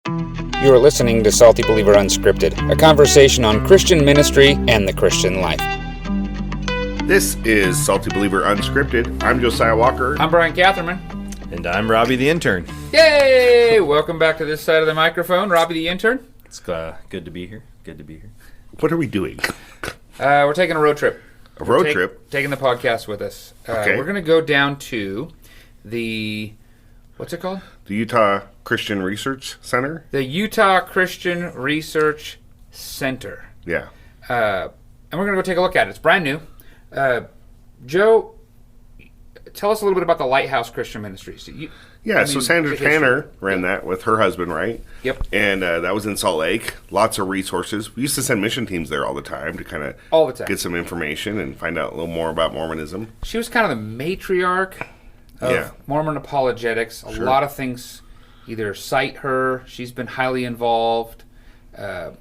You are listening to Salty Believer Unscripted, a conversation on Christian ministry and the Christian life. This is Salty Believer Unscripted. I'm Josiah Walker. I'm Bryan Catherman. And I'm Robbie the intern. Yay! Welcome back to this side of the microphone, Robbie the intern. It's good to be here. Good to be here. What are we doing? We're taking a road trip. A road trip? Taking the podcast with us. Okay. We're going to go down to the, what's it called? The Utah Christian Research Center? The Utah Christian Research Center. Yeah. And we're going to go take a look at it. It's brand new. Joe, tell us a little bit about the Lighthouse Christian Ministries. So Sandra Tanner ran that with her husband, right? Yep. And that was in Salt Lake. Lots of resources. We used to send mission teams there all the time to kind of get some information and find out a little more about Mormonism. She was kind of the matriarch of Mormon apologetics. A lot of things either cite her. She's been highly involved.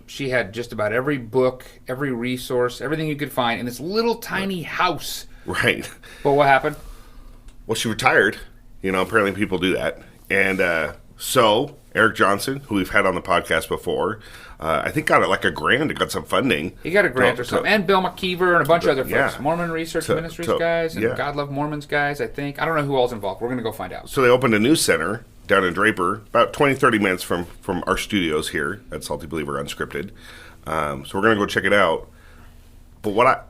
She had just about every book, every resource, everything you could find in this little tiny house. Right. But what happened? Well, she retired. You know, apparently people do that. And so Eric Johnson, who we've had on the podcast before, I think got like a grant, got some funding. He got a grant or something. And Bill McKeever and a bunch of other folks. Yeah. Mormon Research Ministries guys and God Love Mormons guys, I think. I don't know who all's involved. We're going to go find out. So they opened a new center down in Draper, about 20, 30 minutes from our studios here at Salty Believer Unscripted. So we're going to go check it out. But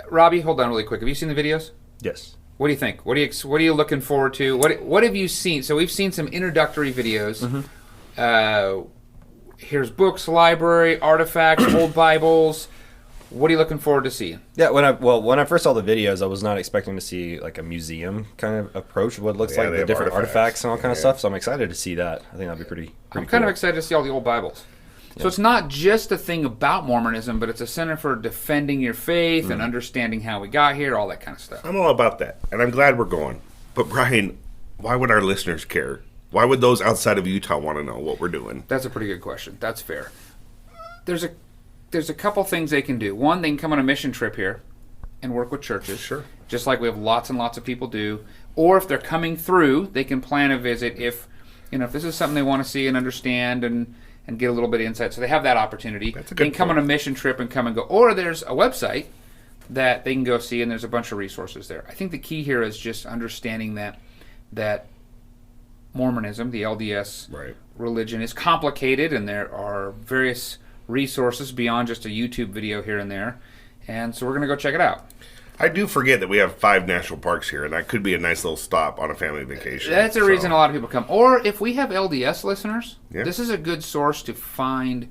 Robbie, hold on really quick. Have you seen the videos? Yes. What do you think? What are you looking forward to? What have you seen? So we've seen some introductory videos. Mm-hmm. Here's books, library, artifacts, old Bibles. What are you looking forward to seeing? Yeah, when I first saw the videos, I was not expecting to see like a museum kind of approach, what looks like the different artifacts and all kind of stuff. So I'm excited to see that. I think that'd be pretty I'm kind of excited to see all the old Bibles. So it's not just a thing about Mormonism, but it's a center for defending your faith and understanding how we got here, all that kind of stuff. I'm all about that, and I'm glad we're going. But Bryan, why would our listeners care? Why would those outside of Utah want to know what we're doing? That's a pretty good question. That's fair. There's a couple things they can do. One, they can come on a mission trip here and work with churches. Sure. Just like we have lots and lots of people do. Or if they're coming through, they can plan a visit if this is something they want to see and understand and get a little bit of insight. So they have that opportunity. That's a good They can come on a mission trip and come and go. Or there's a website that they can go see, and there's a bunch of resources there. I think the key here is just understanding that Mormonism, the LDS religion, is complicated, and there are various resources beyond just a YouTube video here and there. And so we're going to go check it out. I do forget that we have 5 national parks here, and that could be a nice little stop on a family vacation. That's the reason a lot of people come. Or if we have LDS listeners, this is a good source to find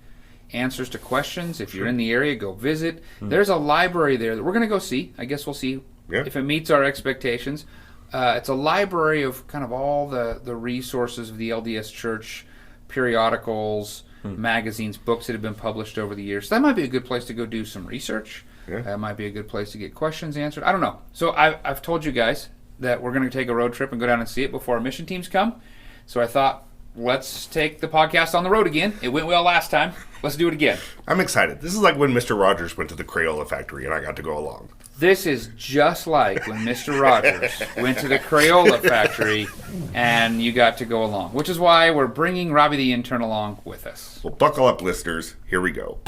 answers to questions. If you're in the area, go visit. There's a library there that we're going to go see. I guess we'll see if it meets our expectations. It's a library of kind of all the resources of the LDS Church, periodicals, magazines, books that have been published over the years. So that might be a good place to go do some research. That might be a good place to get questions answered. I don't know. So I've told you guys that we're going to take a road trip and go down and see it before our mission teams come. So I thought, let's take the podcast on the road again. It went well last time. Let's do it again. I'm excited. This is like when Mr. Rogers went to the Crayola factory and I got to go along. This is just like when Mr. Rogers went to the Crayola factory and you got to go along, which is why we're bringing Robbie the intern along with us. Well, buckle up, listeners. Here we go.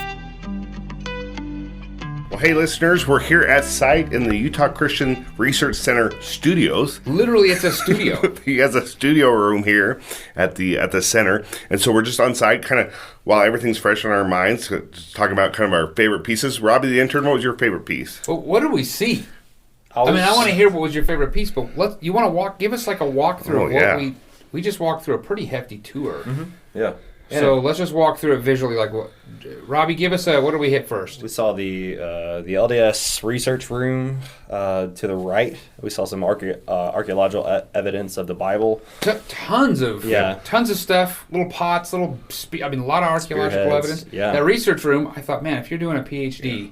Well, hey, listeners, we're here at site in the Utah Christian Research Center studios. Literally, it's a studio. He has a studio room here at the center, and so we're just on site, kind of while everything's fresh on our minds, just talking about kind of our favorite pieces. Robbie the intern, what was your favorite piece? Well, what did we see? I want to hear what was your favorite piece, but you want to give us like a walkthrough of what we just walked through a pretty hefty tour. Mm-hmm. Yeah. So let's just walk through it visually. Like, Robbie, give us what did we hit first? We saw the LDS research room to the right. We saw some archaeological evidence of the Bible. Tons of stuff. Little pots, a lot of archaeological evidence. Yeah. That research room, I thought, man, if you're doing a PhD,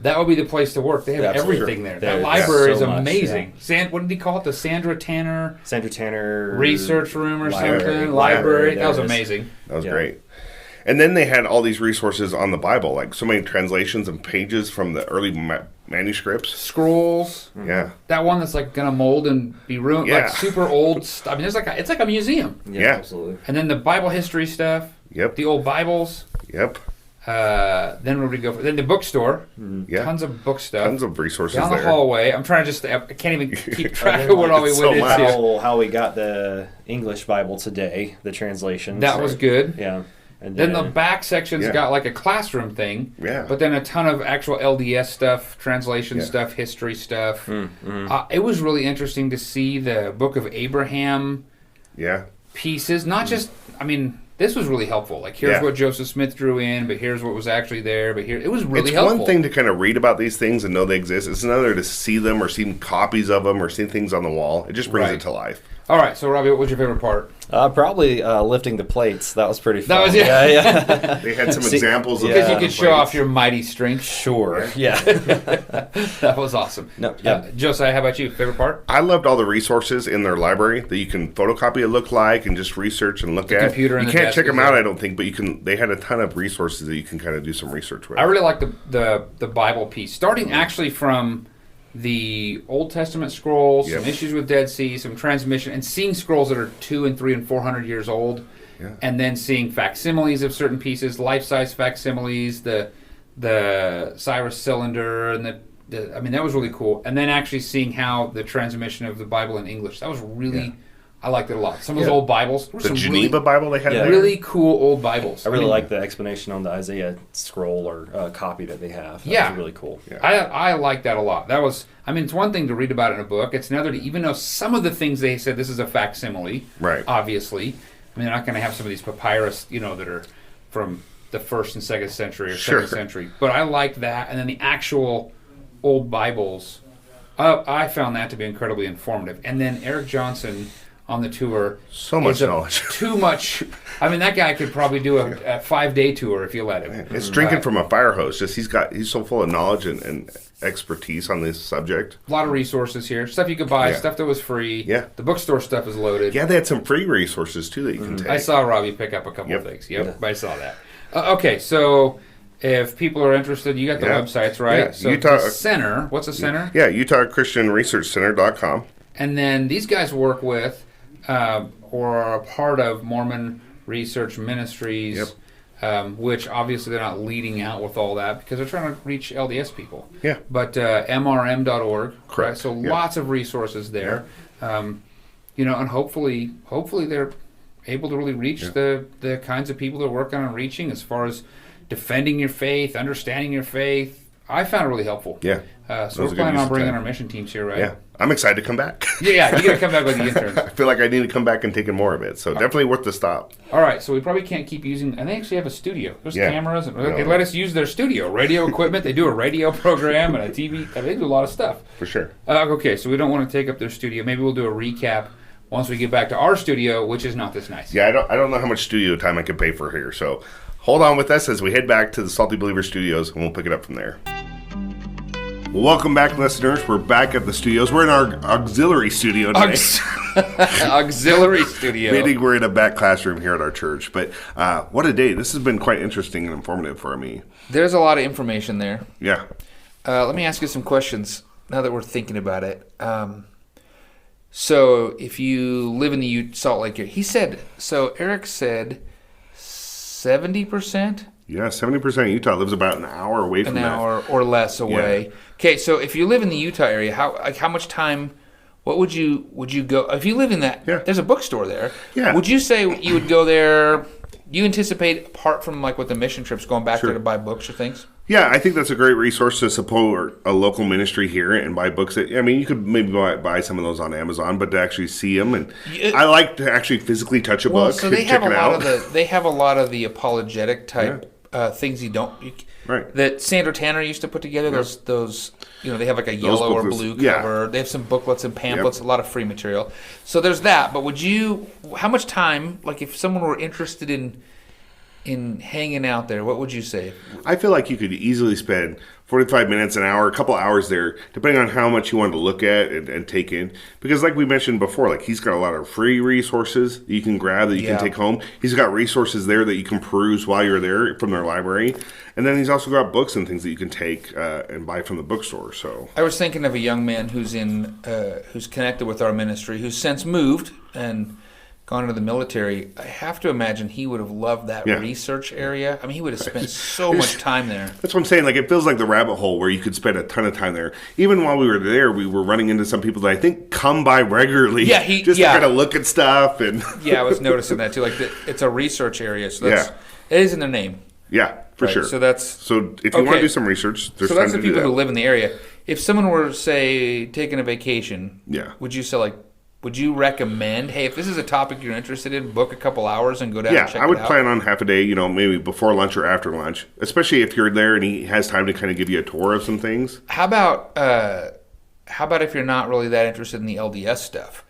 that would be the place to work. They have everything there. That library is amazing. What did he call it? The Sandra Tanner research room or something? Library. That was amazing. That was great. And then they had all these resources on the Bible, like so many translations and pages from the early manuscripts. Scrolls. Yeah. That one that's like going to mold and be ruined. Yeah. Like super old stuff. I mean, it's like a museum. Yeah, absolutely. And then the Bible history stuff. Yep. The old Bibles. Yep. Then where we go? Then the bookstore. Yeah. Tons of book stuff. Tons of resources down the there. hallway. I'm trying to I can't even keep track of what all we went into. How we got the English Bible today, the translation. That was good. Yeah. And then the back section's got like a classroom thing. Yeah. But then a ton of actual LDS stuff, translation stuff, history stuff. It was really interesting to see the Book of Abraham pieces. Not just, this was really helpful. Like, here's what Joseph Smith drew in, but here's what was actually there. But here, it was really helpful. It's one thing to kind of read about these things and know they exist. It's another to see them or see copies of them or see things on the wall. It just brings it to life. All right, so Robbie, what was your favorite part? Probably lifting the plates. That was pretty fun. That was They had some examples of because you could show off your mighty strength. Sure. Yeah. That was awesome. No, Josiah, how about you? Favorite part? I loved all the resources in their library that you can photocopy it look like and just research and look at. Computer you can't check them out, I don't think, but you can. They had a ton of resources that you can kind of do some research with. I really like the Bible piece, starting actually from the Old Testament scrolls, some issues with Dead Sea, some transmission, and seeing scrolls that are 200 and 300 and 400 years old, and then seeing facsimiles of certain pieces, life-size facsimiles, the Cyrus cylinder, and that was really cool. And then actually seeing how the transmission of the Bible in English, that was really. I liked it a lot. Some of those old Bibles. The Geneva Bible they had there. Really cool old Bibles. I really like the explanation on the Isaiah scroll or copy that they have. That was really cool. Yeah. I like that a lot. That was, it's one thing to read about it in a book. It's another to even know some of the things they said, this is a facsimile. Right. Obviously. They're not going to have some of these papyrus, that are from the 1st and 2nd century or 2nd century. But I liked that. And then the actual old Bibles, I found that to be incredibly informative. And then Eric Johnson on the tour. So much knowledge. Too much. That guy could probably do a 5-day tour if you let him. It's drinking from a fire hose. Just he's so full of knowledge and expertise on this subject. A lot of resources here. Stuff you could buy, stuff that was free. Yeah. The bookstore stuff is loaded. Yeah, they had some free resources too that you can take. I saw Robbie pick up a couple of things. I saw that. Okay, so if people are interested, you got the websites, right? Yeah. So the center, what's the center? Yeah, UtahChristianResearchCenter.com. And then these guys work with or are a part of Mormon Research Ministries, which obviously they're not leading out with all that because they're trying to reach LDS people. Yeah. But mrm.org. Correct. Right? So lots of resources there. And hopefully they're able to really reach the kinds of people they're working on reaching as far as defending your faith, understanding your faith. I found it really helpful. Yeah. So we're planning on bringing our mission teams here, right? Yeah. I'm excited to come back. Yeah, you got to come back with the interns. I feel like I need to come back and take in more of it. So definitely worth the stop. All right, so we probably can't keep using. And they actually have a studio. There's cameras. And they let us use their studio, radio equipment. They do a radio program and a TV. They do a lot of stuff. For sure. Okay, so we don't want to take up their studio. Maybe we'll do a recap once we get back to our studio, which is not this nice. Yeah, I don't know how much studio time I can pay for here. So hold on with us as we head back to the Salty Believer Studios, and we'll pick it up from there. Well, welcome back, listeners. We're back at the studios. We're in our auxiliary studio today. Auxiliary studio. Meaning we're in a back classroom here at our church. But what a day. This has been quite interesting and informative for me. There's a lot of information there. Yeah. Let me ask you some questions now that we're thinking about it. So if you live in the Salt Lake area, Eric said 70%? Yeah, 70% of Utah lives about an hour away from that. An hour or less away. Yeah. Okay, so if you live in the Utah area, how much time? What would you go if you live in that? Yeah. There's a bookstore there. Yeah. Would you say you would go there? You anticipate, apart from with the mission trips, going back there to buy books or things? Yeah, I think that's a great resource to support a local ministry here and buy books. You could maybe buy some of those on Amazon, but to actually see them, and I like to actually physically touch a book. So they have a lot of the apologetic type things that Sandra Tanner used to put together. Those they have like a yellow or blue cover. They have some booklets and pamphlets, a lot of free material. So there's that. But how much time, if someone were interested in hanging out there, what would you say? I feel like you could easily spend 45 minutes, an hour, a couple hours there, depending on how much you want to look at and take in. Because like we mentioned before, he's got a lot of free resources that you can grab, that you can take home. He's got resources there that you can peruse while you're there from their library. And then he's also got books and things that you can take and buy from the bookstore. So I was thinking of a young man who's connected with our ministry, who's since moved and gone into the military, I have to imagine he would have loved that research area. I mean, he would have spent so much time there. That's what I'm saying. Like, it feels like the rabbit hole where you could spend a ton of time there. Even while we were there, we were running into some people that I think come by regularly to kind of look at stuff. And I was noticing that too. Like, it's a research area, so it is in their name. Yeah, for sure. So if you want to do some research, there's time to do that. So that's the people who live in the area. If someone were, say, taking a vacation, would you say, like, would you recommend, hey, if this is a topic you're interested in, book a couple hours and go down and check it out? Yeah, I would plan on half a day, maybe before lunch or after lunch, especially if you're there and he has time to kind of give you a tour of some things. How about if you're not really that interested in the LDS stuff?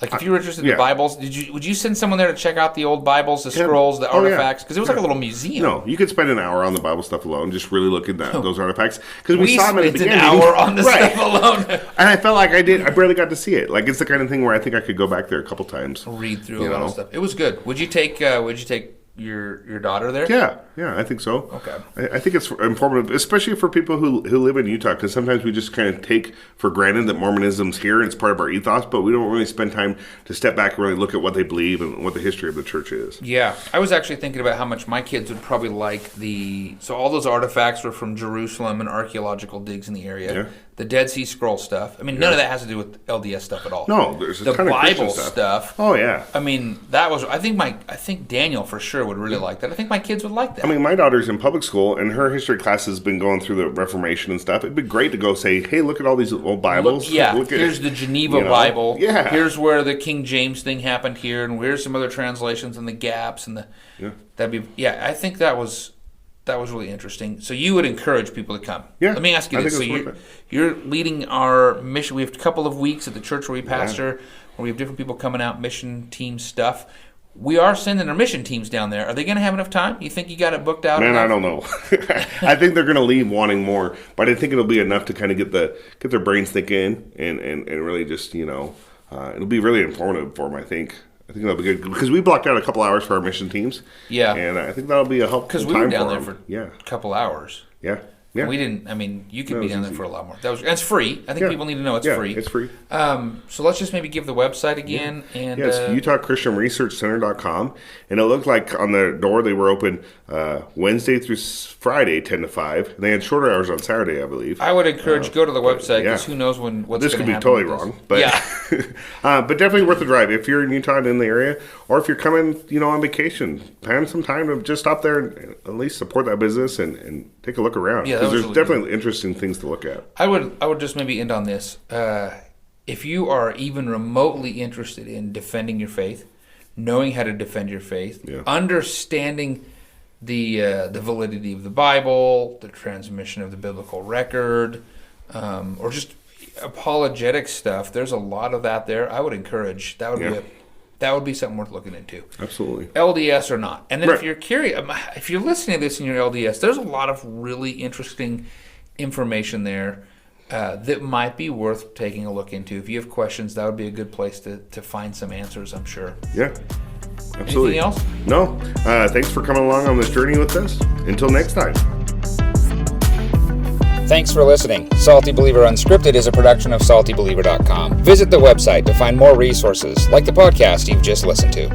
Like, if you were interested in the Bibles, would you send someone there to check out the old Bibles, the scrolls, the artifacts? Because it was like a little museum. No, you could spend an hour on the Bible stuff alone, just really look at those artifacts. Because we saw them at the beginning. An hour on the stuff alone. And I felt like I barely got to see it. Like, it's the kind of thing where I think I could go back there a couple times. Read through a lot of stuff. It was good. Would you take your daughter there? Yeah, I think so. Okay. I think it's informative, especially for people who live in Utah, because sometimes we just kind of take for granted that Mormonism's here and it's part of our ethos, but we don't really spend time to step back and really look at what they believe and what the history of the church is. Yeah. I was actually thinking about how much my kids would probably like so all those artifacts were from Jerusalem and archological digs in the area. Yeah. The Dead Sea Scroll stuff. I mean, none of that has to do with LDS stuff at all. No, there's a ton of Christian Bible stuff. Oh yeah. I mean, that was. I think Daniel for sure would really like that. I think my kids would like that. I mean, my daughter's in public school, and her history class has been going through the Reformation and stuff. It'd be great to go say, "Hey, look at all these old Bibles." Here's the Geneva Bible. Yeah. Here's where the King James thing happened here, and here's some other translations and the gaps and the. Yeah. That'd be. Yeah, I think that was really interesting. So you would encourage people to come. Yeah. Let me ask you this. So you're leading our mission. We have a couple of weeks at the church where we pastor, where we have different people coming out, mission team stuff. We are sending our mission teams down there. Are they going to have enough time? You think you got it booked out? Man, enough? I don't know. I think they're going to leave wanting more, but I think it'll be enough to kind of get their brains thinking and really just, it'll be really informative for them, I think. I think that'll be good because we blocked out a couple hours for our mission teams. Yeah. And I think that'll be a helpful time for them. Because we were down there for a couple hours. Yeah. Yeah. We didn't. I mean, you could be down there for a lot more. And it's free. I think people need to know it's free. It's free. So let's just maybe give the website again. And it's UtahChristianResearchCenter.com. And it looked like on the door they were open Wednesday through Friday, 10 to 5. And they had shorter hours on Saturday, I believe. I would encourage go to the website because who knows what's going to happen. This could be totally wrong. But, but definitely worth the drive if you're in Utah and in the area, or if you're coming, on vacation. Plan some time to just stop there and at least support that business and take a look around. Yeah. Because there's really definitely interesting things to look at. I would just maybe end on this. If you are even remotely interested in defending your faith, knowing how to defend your faith, understanding the validity of the Bible, the transmission of the biblical record, or just apologetic stuff, there's a lot of that there. I would encourage. That would be something worth looking into. Absolutely. LDS or not. And then if you're curious, if you're listening to this and you're LDS, there's a lot of really interesting information there that might be worth taking a look into. If you have questions, that would be a good place to find some answers, I'm sure. Yeah. Absolutely. Anything else? No. Thanks for coming along on this journey with us. Until next time. Thanks for listening. Salty Believer Unscripted is a production of SaltyBeliever.com. Visit the website to find more resources like the podcast you've just listened to.